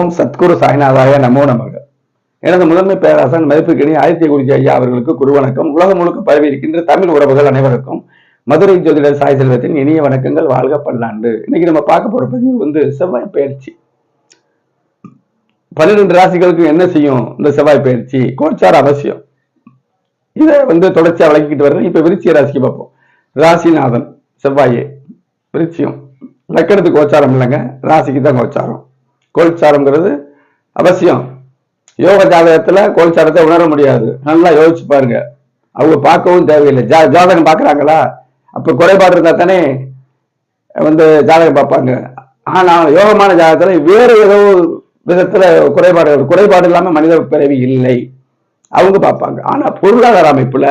ஓம் சத்குரு சாய்நாதாய நமோ நமக. எனது முதன்மை பேராசன் மதிப்புக்கிணி ஆதித்ய குருஜி ஐயா அவர்களுக்கு குருவணக்கம். உலகம் முழுக்க பரவி இருக்கின்ற தமிழ் உறவுகள் அனைவருக்கும் மதுரை ஜோதிடர் சாய் செல்வத்தின் இனிய வணக்கங்கள். வாழ்க பல்லாண்டு. இன்னைக்கு நம்ம பார்க்க போற பதிவு செவ்வாய் பயிற்சி. 12 ராசிகளுக்கு என்ன செய்யும் இந்த செவ்வாய் பயிற்சி? கோச்சார அவசியம். இதை தொடர்ச்சியா விளக்கிட்டு வர்றேன். இப்ப விருச்சிக ராசிக்கு பார்ப்போம். ராசிநாதன் செவ்வாயே விருச்சியம். லக்கணத்துக்கு கோச்சாரம் இல்லைங்க, ராசிக்கு தான் கோச்சாரம். கோல்சாரம்ங்கிறது அவசியம். யோக ஜாதகத்துல கோல்சாரத்தை உணர முடியாது. நல்லா யோசிச்சு பாருங்க. அவங்க பார்க்கவும் தேவையில்லை. ஜாதகம் பார்க்கறாங்களா? அப்ப குறைபாடு இருந்தா தானே ஜாதகம் பார்ப்பாங்க. ஆனா யோகமான ஜாதகத்துல வேற ஏதோ விதத்துல குறைபாடு இல்லாம மனித பிறவி இல்லை, அவங்க பார்ப்பாங்க. ஆனா பொருளாதார அமைப்புல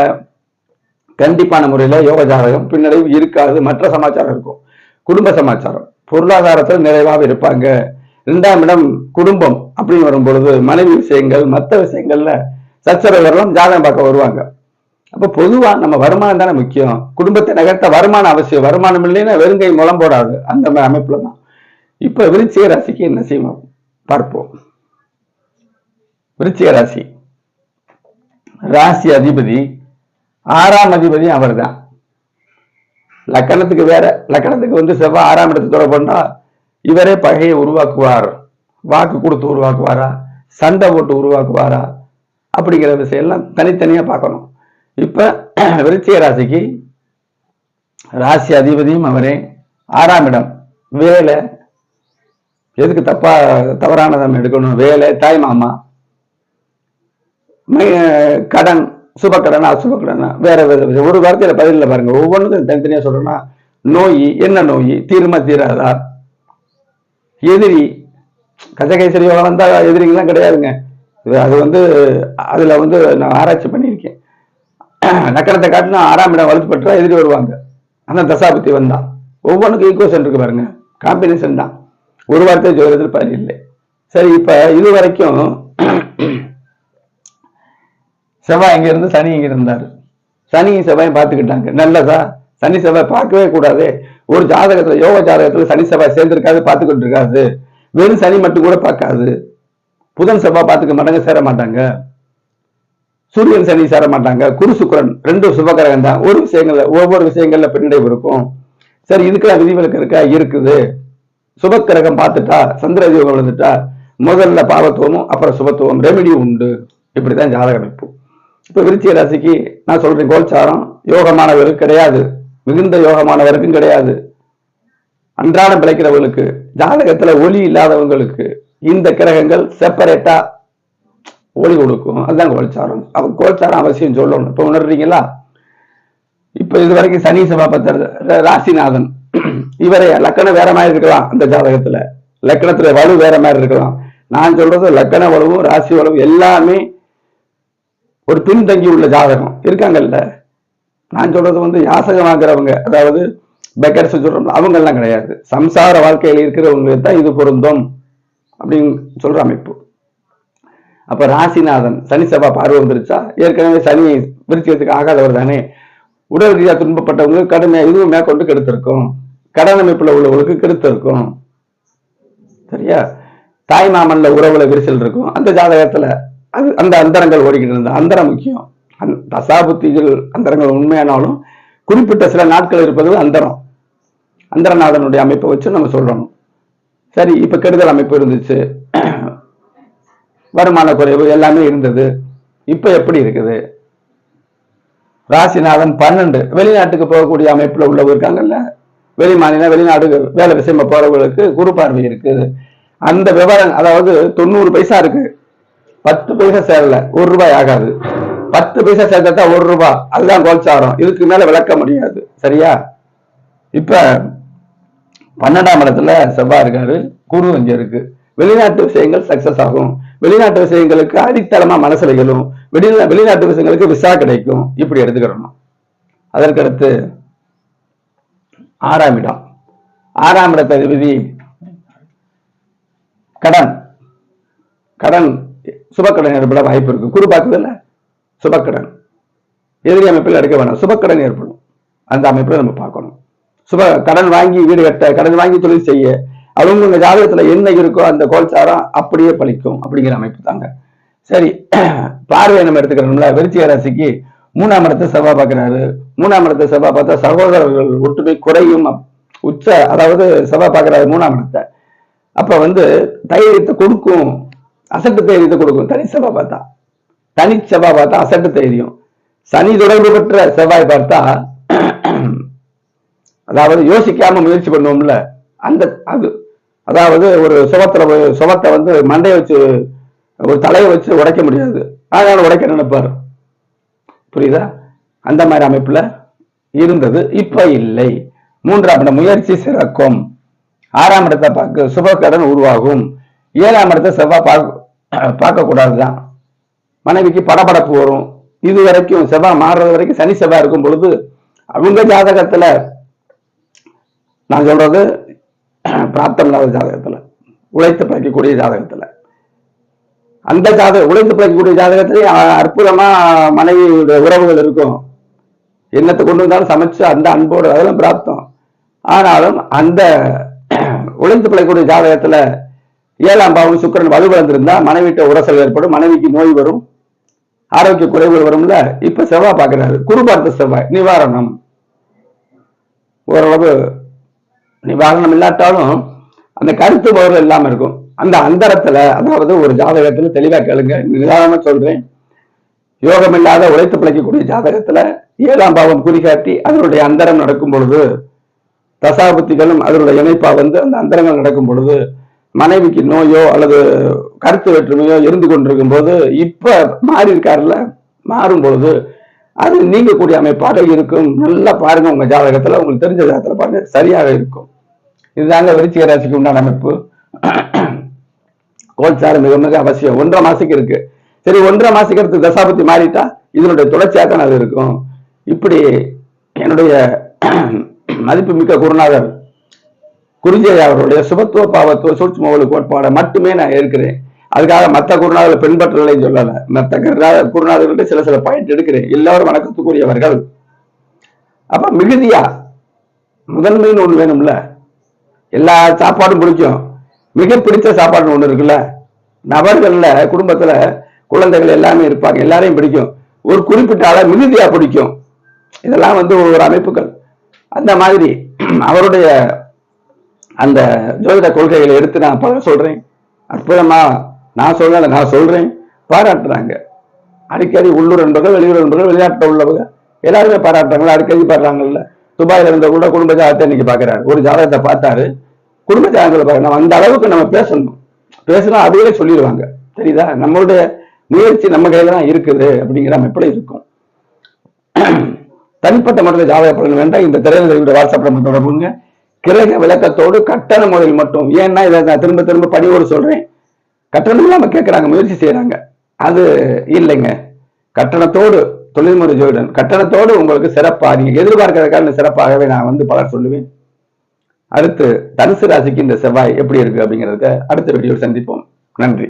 கண்டிப்பான முறையில யோக ஜாதகம் பின்னடைவு இருக்காது. மற்ற சமாச்சாரம் இருக்கும். குடும்ப சமாச்சாரம் பொருளாதாரத்தில் நிறைவாக இருப்பாங்க. 2ஆம் இடம் குடும்பம் அப்படின்னு வரும் பொழுது மனைவி விஷயங்கள் மற்ற விஷயங்கள்ல சச்சரவுகளும் ஜாதகம் பார்க்க வருவாங்க. அப்ப பொதுவா நம்ம வருமானம் தானே முக்கியம். குடும்பத்தை நகர்த்த வருமானம் அவசியம். வருமானம் இல்லைன்னா வெறுங்கை முளம் போடாது. அந்த அமைப்புல தான் இப்ப விருச்சிக ராசிக்கு என்ன செய்வோம் பார்ப்போம். விருச்சிக ராசி ராசி அதிபதி 6ஆம் அதிபதி அவர் தான். லக்கணத்துக்கு வேற. லக்கணத்துக்கு செவ்வாய் 6ஆம் இடத்தை தொடர்பு பண்ணா இவரே பகையை உருவாக்குவார். வாக்கு கொடுத்து உருவாக்குவாரா, சண்டை போட்டு உருவாக்குவாரா, அப்படிங்கிற விஷயம் எல்லாம் தனித்தனியா பார்க்கணும். இப்ப விருச்சிக ராசிக்கு ராசி அதிபதியும் அவரே. 6ஆம் இடம் வேலை. எதுக்கு தவறானதை எடுக்கணும்? வேலை, தாய் மாமா, கடன், சுபக்கடனா அசுபக்கடனா, வேற ஒரு வார்த்தையில பதில பாருங்க. ஒவ்வொன்றுக்கும் தனித்தனியா சொல்றேன்னா, நோய் என்ன நோய், தீருமா தீராதா, எதிரி கஜகேசரி யோகம் வந்தா எதிரிங்கெல்லாம் கிடையாதுங்க. அது அதுல நான் ஆராய்ச்சி பண்ணியிருக்கேன். நக்கரத்தை காட்டினா 6ஆம் இடம் வலுத்து பெற்றா எதிரி வருவாங்க. ஆனா தசாபத்தி வந்தா ஒவ்வொன்றுக்கும் ஈக்குவேஷன் இருக்கு பாருங்க. காம்பினேஷன் தான். ஒரு வார்த்தை ஜோதிடத்தில் பதில் இல்லை. சரி, இப்ப இது வரைக்கும் செவ்வாய் எங்க இருந்து சனி எங்க இருந்தாரு. சனி செவ்வாயும் பார்த்துக்கிட்டாங்க. நல்லதா? சனி செவ்வாய் பார்க்கவே கூடாது. ஒரு ஜாதகத்துல யோக ஜாதகத்துல சனி செவ்வாய் சேர்ந்திருக்காது, பார்த்துக்கிட்டு இருக்காது. வெறும் சனி மட்டும் கூட பார்க்காது. புதன் செவ்வாய் பார்த்துக்க மாட்டாங்க, சேர மாட்டாங்க. சூரியன் சனி சேர மாட்டாங்க. குரு சுக்கிரன் 2 சுபகிரகம் தான். ஒவ்வொரு விஷயங்கள்ல பின்னடைவு இருக்கும். சரி, இதுக்கெல்லாம் விதிவிலக்கு இருக்கா? இருக்குது. சுபக்கிரகம் பார்த்துட்டா, சந்திர யோகம் விழுந்துட்டா முதல்ல பாவத்துவமும் அப்புறம் சுபத்துவம் ரெமெடி உண்டு. இப்படித்தான் ஜாதக அமைப்பு. இப்ப விருச்சிக ராசிக்கு நான் சொல்றேன், கோல்சாரம் யோகமானவருக்கு கிடையாது, மிகுந்த யோகமானவருக்கும் கிடையாது. அன்றாடம் பிழைக்கிறவங்களுக்கு, ஜாதகத்துல ஒளி இல்லாதவங்களுக்கு இந்த கிரகங்கள் செப்பரேட்டா ஒளி கொடுக்கும். அதுதான் கோல்சாரம். கோல்சாரம் அவசியம் சொல்லணும். இப்ப உணர்றீங்களா? இப்ப இது வரைக்கும் சனி செவ்வாய் பத்தர் ராசிநாதன் இவரை லக்கணம் வேற மாதிரி இருக்கலாம். அந்த ஜாதகத்துல லக்கணத்துல வலு வேற மாதிரி இருக்கலாம். நான் சொல்றது லக்கண வலுவும் ராசி வலுவும் எல்லாமே ஒரு பின்தங்கி உள்ள ஜாதகம் இருக்காங்கல்ல. நான் சொல்றது யாசகம் வாங்குறவங்க, அதாவது பெக்கர்ஸ் சொல்றோம், அவங்க எல்லாம் கிடையாது. சம்சார வாழ்க்கையில் இருக்கிறவங்களுக்கு தான் இது பொருந்தும் அப்படின்னு சொல்ற அமைப்பு. அப்ப ராசிநாதன் சனி செவ்வாய் பார்வை வந்துருச்சா, ஏற்கனவே சனி விருச்சிகத்துக்கு ஆகாதவர் தானே. உடல் ரீதியா துன்பப்பட்டவங்களுக்கு கடுமையா இதுவும் மேற்கொண்டு கெடுத்திருக்கும். கடன் அமைப்புல உள்ளவங்களுக்கு கெடுத்திருக்கும். சரியா? தாய் மாமன்ல உறவுல விரிசல் இருக்கும். அந்த ஜாதகத்துல அந்த அந்தரங்கள் ஓடிக்கிட்டு இருந்தா அந்தரம் முக்கியம். தசாபுத்திகள் அந்தரங்கள் உண்மையானாலும் குறிப்பிட்ட சில நாட்கள் இருப்பது அந்தரம். அந்தரநாதனுடைய அமைப்பை வச்சு நம்ம சொல்லணும். சரி, இப்ப கெடுதல் அமைப்பு இருந்துச்சு, வருமான குறைவு எல்லாமே இருந்தது. இப்ப எப்படி இருக்குது? ராசிநாதன் 12 வெளிநாட்டுக்கு போகக்கூடிய அமைப்புல உள்ளவங்க இருக்காங்கல்ல, வெளி மாநிலம் வெளிநாடு வேலை விஷயமா போறவங்களுக்கு குரு பார்வை இருக்குது. அந்த விவரம், அதாவது 90 பைசா இருக்கு, 10 பைசா சேரல, 1 ரூபாய் ஆகாது. 10 பைசா சேர்த்தா 1 ரூபாய். அதுதான் கோல்சாரம். இதுக்கு மேல விளக்க முடியாது. சரியா? இப்ப 12ஆம் இடத்துல செவ்வாய் இருக்காரு, குரு இங்க இருக்கு. வெளிநாட்டு விஷயங்கள் சக்சஸ் ஆகும். வெளிநாட்டு விஷயங்களுக்கு அடித்தளமா மனசுல எழும். வெளிநாட்டு விஷயங்களுக்கு விசா கிடைக்கும். இப்படி எடுத்துக்கிறோம். அதற்கடுத்து 6ஆம் இடம். 6ஆம் இடத்தை விதி கடன். கடன் சுபக்கடன் ஏற்பட வாய்ப்பு இருக்கு. குரு பார்க்குது இல்ல, சுபக்கடன் எதிரி அமைப்பில் எடுக்க வேணாம், சுபக்கடன் ஏற்படும். அந்த அமைப்புல நம்ம பார்க்கணும். கடன் வாங்கி வீடு கட்ட, கடன் வாங்கி தொழில் செய்ய, அவங்க ஜாதகத்துல என்ன இருக்கோ அந்த கோல்சாரம் அப்படியே பலிக்கும் அப்படிங்கிற அமைப்பு தாங்க. சரி, பார்வையை நம்ம எடுத்துக்கிறோம்ல, விருச்சிக ராசிக்கு 3ஆம் இடத்தை செவ்வாய் பார்க்கிறாரு. 3ஆம் இடத்தை செவ்வாய் பார்த்தா சகோதரர்கள் ஒற்றுமை குறையும். உச்ச அதாவது செவ்வாய் பார்க்கிறாரு 3ஆம் இடத்தை. அப்ப தைரியத்தை கொடுக்கும், அசட்டு தைரியத்தை கொடுக்கும். தனி செவ்வாய் பார்த்தா அசட்டு தைரியம். சனி தொடர்பு பெற்ற செவ்வாய் பார்த்தா அதாவது யோசிக்காம முயற்சி பண்ணுவோம்ல, அது அதாவது ஒரு சுவத்தை மண்டையை வச்சு ஒரு தலையை வச்சு உடைக்க முடியாது, அதனால உடைக்க நினைப்பாரு. புரியுதா? அந்த மாதிரி அமைப்புல இருந்தது, இப்ப இல்லை. 3ஆம் இடம் முயற்சி சிறக்கும். 6ஆம் இடத்தை பார்க்க சுபகடன் உருவாகும். 7ஆம் இடத்தை செவ்வாய் பார்க்க கூடாதுதான். மனைவிக்கு படபடப்பு வரும். இது வரைக்கும் செவ்வாய் மாறுறது வரைக்கும் சனி செவ்வாய் இருக்கும் பொழுது அவங்க ஜாதகத்துல, நான் சொல்றது பிராப்தம் இல்லாத ஜாதகத்துல, உழைத்து பிழைக்கக்கூடிய ஜாதகத்துல, அந்த உழைத்து பிழைக்கக்கூடிய ஜாதகத்திலே அற்புதமா மனைவியுடைய உறவுகள் இருக்கும். என்னத்தை கொண்டு வந்தாலும் சமைச்சு அந்த அன்போடு, அதெல்லாம் பிராப்தம். ஆனாலும் அந்த உழைத்து பிழைக்கக்கூடிய ஜாதகத்துல 7ஆம் பாவம் சுக்கிரன் வலுவிழந்திருந்தா மனைவிட்ட உரசல் ஏற்படும், மனைவிக்கு நோய் வரும், ஆரோக்கிய குறைவுகள் வரும்ல. இப்ப செவ்வாய் பார்க்கிறாரு, குரு பார்த்த செவ்வாய். நிவாரணம், ஓரளவு நிவாரணம் இல்லாட்டாலும் அந்த கருத்து பவர்கள் இல்லாம இருக்கும். அந்த அந்தரத்துல, அதாவது ஒரு ஜாதகத்துல தெளிவா கேளுங்க, நிதானமா சொல்றேன். யோகம் இல்லாத உழைத்து பிழைக்கக்கூடிய ஜாதகத்துல 7ஆம் பாவம் குறிகாட்டி அதனுடைய அந்தரம் நடக்கும் பொழுது, தசாபுத்திகளும் அதனுடைய இணைப்பா அந்த அந்தரங்கள் நடக்கும் பொழுது மனைவிக்கு நோயோ அல்லது கருத்து வேற்றுமையோ இருந்து கொண்டிருக்கும் போது, இப்ப மாறி இருக்காருல்ல, மாறும் பொழுது அது நீங்கக்கூடிய அமைப்பாக இருக்கும். நல்லா பாருங்க, உங்க ஜாதகத்துல, உங்களுக்கு தெரிஞ்ச ஜாதகத்துல பாருங்க, சரியாக இருக்கும். இதுதாங்க விருச்சிக ராசிக்கு உண்டான அமைப்பு. கோல்சாரம் மிக மிக அவசியம். 1.5 மாசத்துக்கு இருக்கு. சரி, 1.5 மாசத்துக்கு அடுத்து தசாபத்தி மாறிட்டா இதனுடைய தொடர்ச்சியாக தான் அது இருக்கும். இப்படி என்னுடைய மதிப்பு மிக்க குருநாதர் குறிஞ்சை அவருடைய சுபத்துவ பாவத்துவ சூட்சும கோட்பாடை மட்டுமே நான் ஏற்கிறேன். அதுக்காக மற்ற குருநாதர்கள் பின்பற்றலைன்னு சொல்லல. மற்ற குருநாதர்கள்ட்ட சில பாயிண்ட் எடுக்கிறேன். எல்லாரும் வணக்கத்துக்குரியவர்கள். அப்ப மிகுதியா முதன்மைன்னு ஒண்ணு வேணும்ல. எல்லா சாப்பாடும் பிடிக்கும், மிக பிடிச்ச சாப்பாடுன்னு ஒண்ணு இருக்குல்ல. நபர்கள்ல குடும்பத்துல குழந்தைகள் எல்லாமே இருப்பாங்க, எல்லாரையும் பிடிக்கும். ஒரு குறிப்பிட்ட ஆள மிகுதியா பிடிக்கும். இதெல்லாம் ஒரு அமைப்புகள். அந்த மாதிரி அவருடைய அந்த ஜோதிட கொள்கைகளை எடுத்து நான் பல சொல்றேன். அற்புதமா நான் சொல்றேன், பாராட்டுறாங்க. அடிக்கடி உள்ளூர் என்பவர்கள், வெளியூர் என்பவர்கள், வெளிநாட்டில் உள்ளவங்க எல்லாருமே பாராட்டுறாங்களா, அடிக்கடி பாடுறாங்கல்ல. துபாயில இருந்த கூட குடும்ப ஜாதகத்தை இன்னைக்கு பாக்குறாரு. ஒரு ஜாதகத்தை பார்த்தாரு, குடும்ப ஜாதகங்களை பார்க்க. நம்ம அந்த அளவுக்கு நம்ம பேசணும் அதுவே சொல்லிடுவாங்க. தெரியுதா? நம்மளுடைய முயற்சி நம்ம கையில தான் இருக்குது அப்படிங்கிற அமைப்புல இருக்கும். தனிப்பட்ட முறையில் ஜாதக பலன் வேண்டாம். இந்த திரையில வாட்ஸ்அப்ல மட்டும் தொடர்புங்க. கிரக விளக்கத்தோடு கட்டண முறையில் மட்டும். ஏன்னா இதை நான் திரும்ப திரும்ப பதிவோடு சொல்றேன், கட்டணம் இல்லாம கேட்கறாங்க, முயற்சி செய்யறாங்க. அது இல்லைங்க. கட்டணத்தோடு தொழில்முறை ஜோதிடன், கட்டணத்தோடு உங்களுக்கு சிறப்பா நீங்க எதிர்பார்க்கிறதுக்கான சிறப்பாகவே நான் பலர் சொல்லுவேன். அடுத்து தனுசு ராசிக்கு இந்த செவ்வாய் எப்படி இருக்கு அப்படிங்கிறத அடுத்த வீடியோ சந்திப்போம். நன்றி.